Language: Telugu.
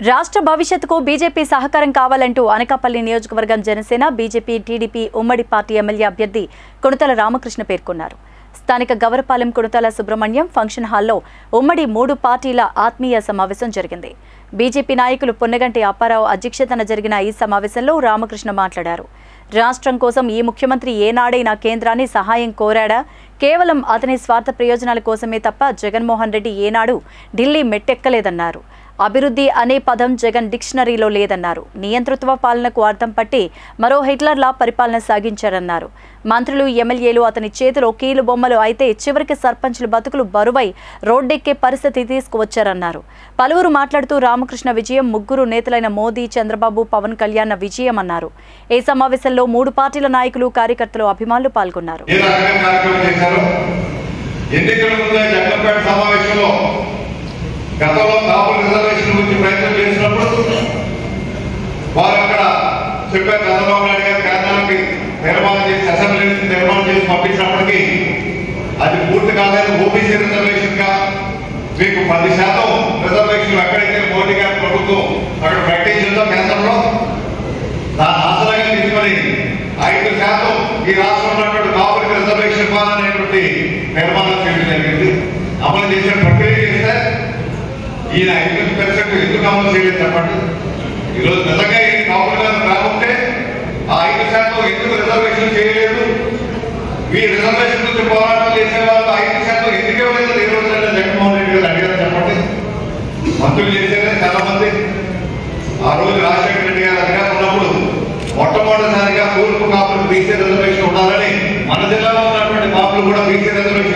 రాష్ట్ర భవిష్యత్తుకు బీజేపీ సహకారం కావాలంటూ అనకాపల్లి నియోజకవర్గం జనసేన బీజేపీ టీడీపీ ఉమ్మడి పార్టీ ఎమ్మెల్యే అభ్యర్థి కొణితల రామకృష్ణ పేర్కొన్నారు. స్థానిక గవరపాలెం కొణితల సుబ్రహ్మణ్యం ఫంక్షన్ హాల్లో ఉమ్మడి 3 పార్టీల ఆత్మీయ సమావేశం జరిగింది. బీజేపీ నాయకులు పొన్నగంటి అప్పారావు అధ్యక్షతన జరిగిన ఈ సమావేశంలో రామకృష్ణ మాట్లాడారు. రాష్ట్రం కోసం ఈ ముఖ్యమంత్రి ఏనాడైనా కేంద్రాన్ని సహాయం కోరాడా? కేవలం అతని స్వార్థ ప్రయోజనాల కోసమే తప్ప జగన్మోహన్ రెడ్డి ఏనాడు ఢిల్లీ మెట్టెక్కలేదన్నారు. అభివృద్ధి అనే పదం జగన్ డిక్షనరీలో లేదన్నారు. నియంతృత్వ పాలనకు అర్థం పట్టి మరో హిట్లర్లా పరిపాలన సాగించారన్నారు. మంత్రులు ఎమ్మెల్యేలు అతని చేతిలో కీలు బొమ్మలు అయితే చివరికి సర్పంచుల బతుకులు బరువై రోడ్డెక్కే పరిస్థితి తీసుకువచ్చారన్నారు. పలువురు మాట్లాడుతూ రామకృష్ణ విజయం ముగ్గురు నేతలైన మోదీ, చంద్రబాబు, పవన్ కళ్యాణ్ విజయం అన్నారు. ఈ సమావేశంలో 3 పార్టీల నాయకులు, కార్యకర్తలు, అభిమానులు పాల్గొన్నారు. గతంలో కాపుల రిజర్వేషన్ గురించి ప్రయత్నం చేసినప్పుడు వారు అక్కడ చెప్పారు, చంద్రబాబు నాయుడు గారు కేంద్రానికి నిర్మాణం చేసి అసెంబ్లీ నుంచి నిర్మాణం చేసి పంపించినప్పటికీ అది పూర్తి కాలేదు. ఓబీసీ రిజర్వేషన్ గా మీకు 10% రిజర్వేషన్ ఎక్కడైతే మోడీ గారి ప్రభుత్వం అక్కడ ప్రకటించిందో కేంద్రంలో దాన్ని ఆసరాగా తీసుకొని 5% ఈ రాష్ట్రంలో ఉన్నటువంటి కాపులకు రిజర్వేషన్ ఇవ్వాలనేటువంటి నిర్మాణం చేయడం జరిగింది. అమలు చేసే ప్రక్రియ చేస్తే ఈయన 5% ఎందుకు అమలు చేయలేదు చెప్పండి. ఈరోజు నిజంగా ఈ కాపులు రాకుంటే ఆ 5% ఎందుకు రిజర్వేషన్ చేయలేదు? ఈ రిజర్వేషన్ గురించి పోరాటం చేసే వాళ్ళు 5% ఎందుకు ఇవ్వలేదు? ఈ రోజు జగన్మోహన్ రెడ్డి గారు అడిగారు చెప్పండి. మంత్రులు చేసేదే చాలా మంది. ఆ రోజు రాజశేఖర రెడ్డి గారు అధికారం ఉన్నప్పుడు మొట్టమొదటిసారిగా తూర్పు కాపులకు బీసీ రిజర్వేషన్ ఉండాలని మన జిల్లాలో ఉన్నటువంటి కాపులు కూడా బీసీ రిజర్వేషన్